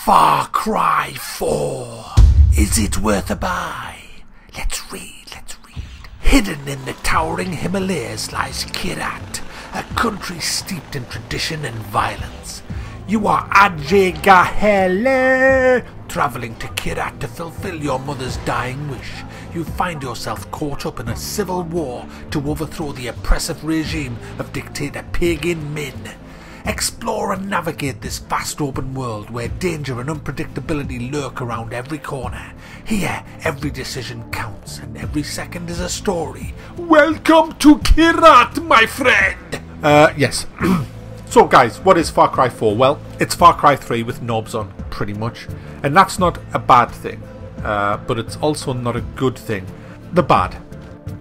Far Cry 4. Is it worth a buy? Let's read. Hidden in the towering Himalayas lies Kyrat, a country steeped in tradition and violence. You are Ajay Ghale, travelling to Kyrat to fulfill your mother's dying wish. You find yourself caught up in a civil war to overthrow the oppressive regime of dictator Pagan Min. Explore and navigate this vast open world where danger and unpredictability lurk around every corner. Here, every decision counts and every second is a story. Welcome to Kyrat, my friend! Yes. So guys, what is Far Cry 4? Well, it's Far Cry 3 with knobs on, pretty much. And that's not a bad thing, but it's also not a good thing. The bad.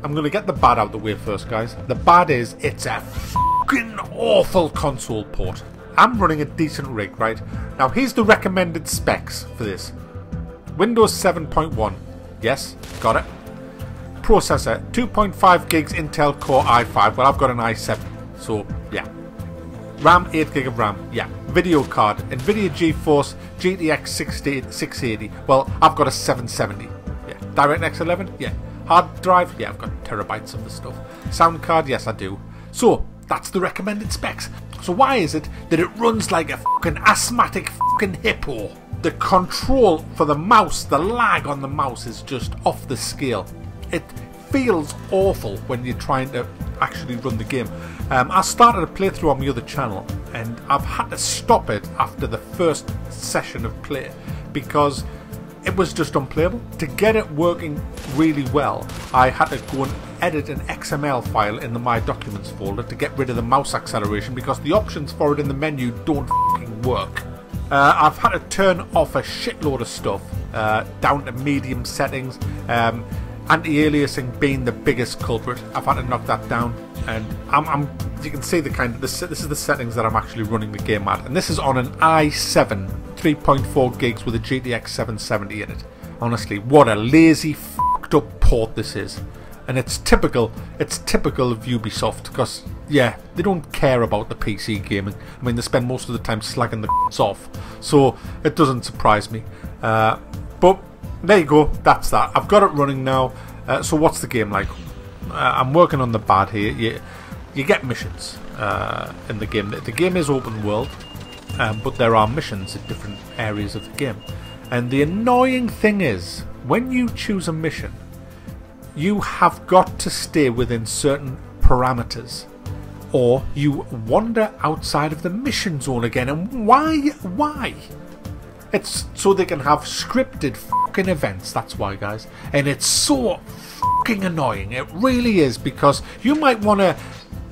I'm going to get the bad out of the way first, guys. The bad is, it's a fucking awful console port. I'm running a decent rig, right? Now, here's the recommended specs for this. Windows 7.1. Yes, got it. Processor, 2.5 gigs Intel Core i5. Well, I've got an i7, so yeah. RAM, 8 gig of RAM, yeah. Video card, NVIDIA GeForce GTX 680. Well, I've got a 770. Yeah. DirectX 11, yeah. Hard drive, yeah, I've got terabytes of the stuff. Sound card, yes, I do. So, that's the recommended specs. So why is it that it runs like a fucking asthmatic fucking hippo? The control for the mouse, the lag on the mouse is just off the scale. It feels awful when you're trying to actually run the game. I started a playthrough on my other channel and I've had to stop it after the first session of play because it was just unplayable. To get it working really well, I had to go and edit an XML file in the My Documents folder to get rid of the mouse acceleration because the options for it in the menu don't fucking work. I've had to turn off a shitload of stuff down to medium settings. Anti-aliasing being the biggest culprit. I've had to knock that down, and you can see this is the settings that I'm actually running the game at, and this is on an i7 3.4 gigs with a GTX 770 in it. Honestly, what a lazy fucked up port this is, and it's typical of Ubisoft because yeah, they don't care about the PC gaming. I mean, they spend most of the time slagging the off, so it doesn't surprise me. But there you go, that's that. I've got it running now. So what's the game like? I'm working on the bad here. You get missions in the game. The game is open world, but there are missions in different areas of the game. And the annoying thing is, when you choose a mission, you have got to stay within certain parameters, or you wander outside of the mission zone again. And why? It's so they can have scripted fucking events, that's why, guys. And it's so fucking annoying, it really is, because you might want to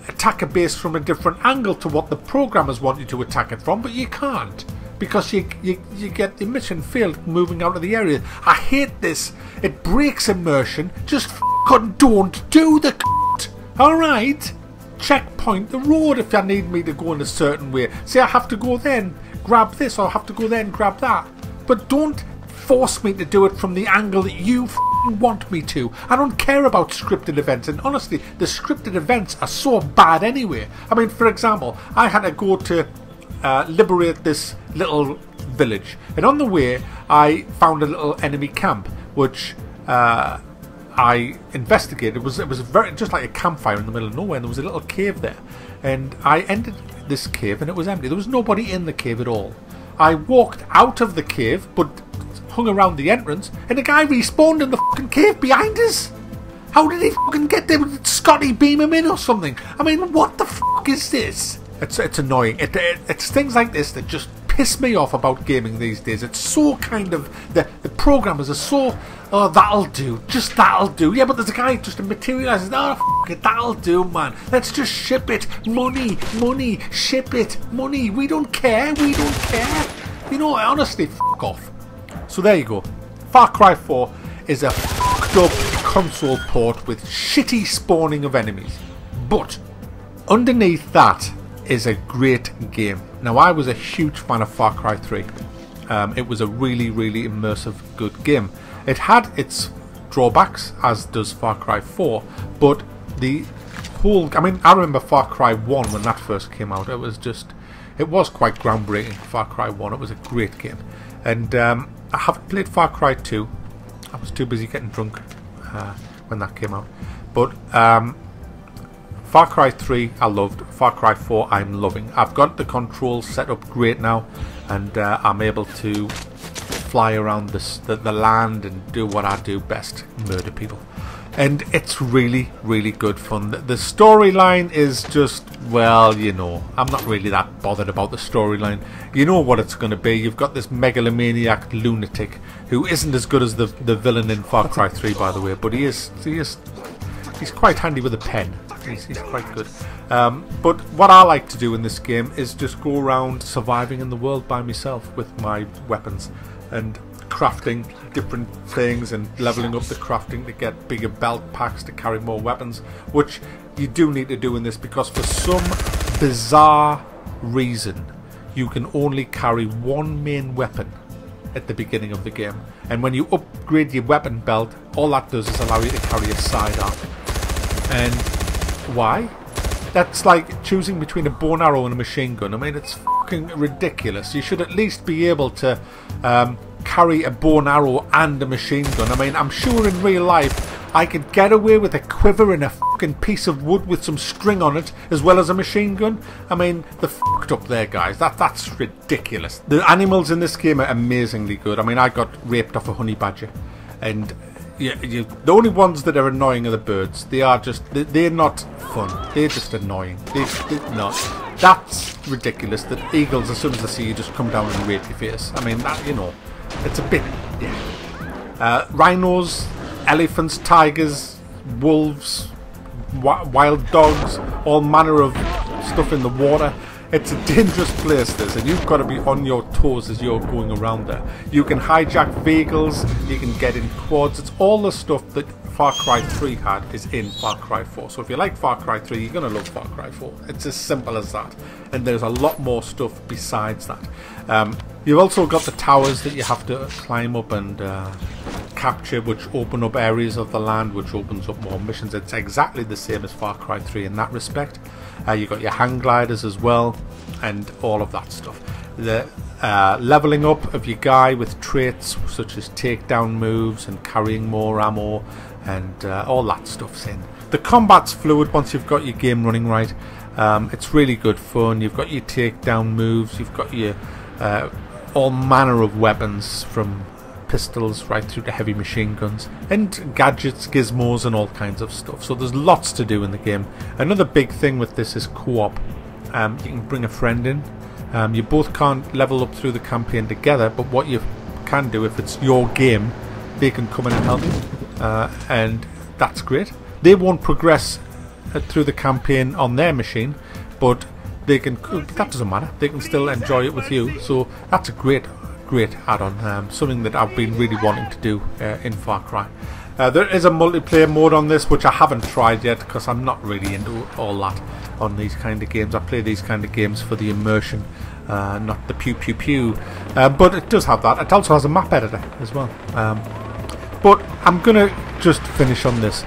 attack a base from a different angle to what the programmers want you to attack it from, but you can't, because you get the mission failed moving out of the area. I hate this, it breaks immersion. Just fucking don't do the c***. Alright? Checkpoint the road if you need me to go in a certain way. See, I have to go then grab this, or I have to go there and grab that, but don't force me to do it from the angle that you want me to. I don't care about scripted events, and honestly, the scripted events are so bad anyway. I mean, for example, I had to go to liberate this little village, and on the way I found a little enemy camp which I investigated. It was very just like a campfire in the middle of nowhere, and there was a little cave there, and I entered this cave and it was empty. There was nobody in the cave at all. I walked out of the cave but hung around the entrance, and the guy respawned in the fucking cave behind us. How did he fucking get there? Did Scotty beam him in or something? I mean, what the fuck is this? It's annoying. It's things like this that just piss me off about gaming these days. It's so kind of the programmers are so, oh, that'll do, just that'll do. Yeah, but there's a guy just materializes. Oh, f it, that'll do, man. Let's just ship it. Money, ship it, money. We don't care. You know, honestly, fuck off. So there you go. Far Cry 4 is a fucked up console port with shitty spawning of enemies, but underneath that is a great game. Now, I was a huge fan of Far Cry 3. It was a really, really immersive, good game. It had its drawbacks, as does Far Cry 4, but the whole... I mean, I remember Far Cry 1 when that first came out. It it was quite groundbreaking. Far Cry 1, it was a great game. And I haven't played Far Cry 2. I was too busy getting drunk when that came out. But Far Cry 3 I loved. Far Cry 4 I'm loving. I've got the controls set up great now, and I'm able to fly around the land and do what I do best, murder people. And it's really, really good fun. The storyline is just, well, you know, I'm not really that bothered about the storyline. You know what it's going to be. You've got this megalomaniac lunatic who isn't as good as the villain in Far Cry 3, by the way, but he's quite handy with a pen. He's quite good. But what I like to do in this game is just go around surviving in the world by myself with my weapons and crafting different things and leveling up the crafting to get bigger belt packs to carry more weapons, which you do need to do in this, because for some bizarre reason you can only carry one main weapon at the beginning of the game, and when you upgrade your weapon belt, all that does is allow you to carry a sidearm. And why? That's like choosing between a bow and arrow and a machine gun. I mean, it's fucking ridiculous. You should at least be able to carry a bow and arrow and a machine gun. I mean, I'm sure in real life I could get away with a quiver and a fucking piece of wood with some string on it, as well as a machine gun. I mean, they're fucked up there, guys. That's ridiculous. The animals in this game are amazingly good. I mean, I got raped off a honey badger, and the only ones that are annoying are the birds. They are just, they're not fun. They're just annoying. They're not. That's ridiculous that eagles, as soon as they see you, just come down and rape your face. I mean, that, you know, it's a bit, yeah. Rhinos, elephants, tigers, wolves, wild dogs, all manner of stuff in the water. It's a dangerous place, this, and you've got to be on your toes as you're going around there. You can hijack vehicles, you can get in quads. It's all the stuff that Far Cry 3 had is in Far Cry 4. So if you like Far Cry 3, you're going to love Far Cry 4. It's as simple as that. And there's a lot more stuff besides that. You've also got the towers that you have to climb up and capture, which open up areas of the land, which opens up more missions. It's exactly the same as Far Cry 3 in that respect. You've got your hang gliders as well, and all of that stuff. The leveling up of your guy with traits such as takedown moves and carrying more ammo, and all that stuff's in. The combat's fluid once you've got your game running right. It's really good fun. You've got your takedown moves, you've got your all manner of weapons, from pistols right through to heavy machine guns, and gadgets, gizmos, and all kinds of stuff. So there's lots to do in the game. Another big thing with this is co-op. You can bring a friend in. You both can't level up through the campaign together, but what you can do, if it's your game, they can come in and help you, and that's great. They won't progress through the campaign on their machine, but they can. That doesn't matter. They can still enjoy it with you. So that's a great add-on. Something that I've been really wanting to do in Far Cry. There is a multiplayer mode on this, which I haven't tried yet because I'm not really into all that on these kind of games. I play these kind of games for the immersion, not the pew pew pew. But it does have that. It also has a map editor as well. But I'm gonna just finish on this.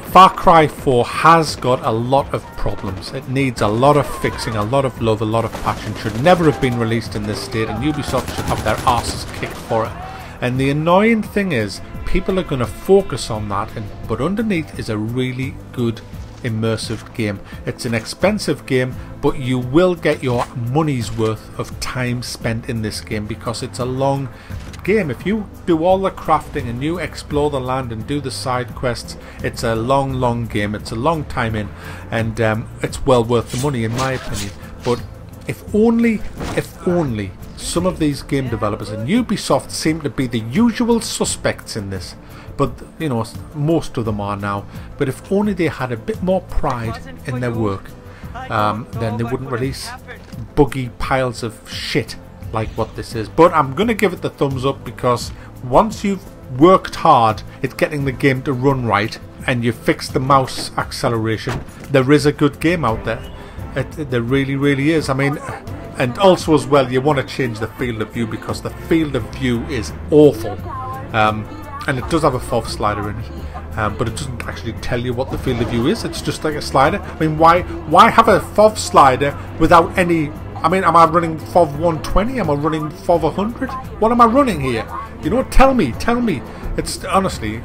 Far Cry 4 has got a lot of problems. It needs a lot of fixing, a lot of love, a lot of passion. Should never have been released in this state, and Ubisoft should have their asses kicked for it. And the annoying thing is, people are going to focus on that, but underneath is a really good immersive game. It's an expensive game, but you will get your money's worth of time spent in this game, because it's a long game. If you do all the crafting and you explore the land and do the side quests, it's a long game. It's a long time in, and it's well worth the money, in my opinion. But if only some of these game developers, and Ubisoft seem to be the usual suspects in this, but you know, most of them are now, but if only they had a bit more pride in their work, then they wouldn't release buggy piles of shit like what this is. But I'm going to give it the thumbs up, because once you've worked hard at getting the game to run right and you fix the mouse acceleration, there is a good game out there. There really is. I mean, and also as well, you want to change the field of view, because the field of view is awful. And it does have a FOV slider in it, but it doesn't actually tell you what the field of view is. It's just like a slider. I mean, why have a FOV slider without any I mean, am I running FOV 120? Am I running FOV 100? What am I running here? You know, tell me. It's honestly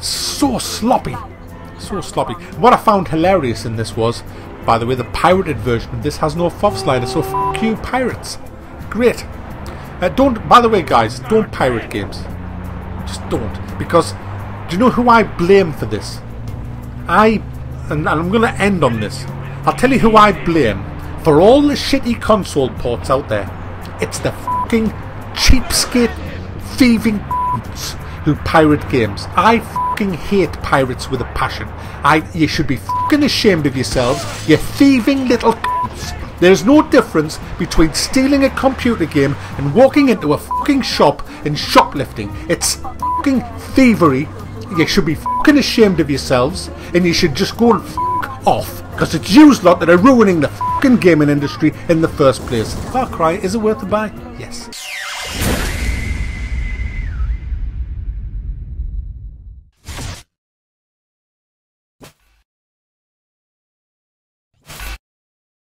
so sloppy. So sloppy. What I found hilarious in this was, by the way, the pirated version of this has no FOV slider, so f*** you pirates. Great. Don't, by the way guys, don't pirate games. Just don't. Because, do you know who I blame for this? And I'm going to end on this. I'll tell you who I blame for all the shitty console ports out there. It's the fucking cheapskate, thieving who pirate games. I fucking hate pirates with a passion. You should be fucking ashamed of yourselves, you thieving little cunts. There's no difference between stealing a computer game and walking into a fucking shop and shoplifting. It's fucking thievery. You should be fucking ashamed of yourselves, and you should just go and fuck off, because it's you lot that are ruining the fucking gaming industry in the first place. Far Cry, is it worth a buy? Yes.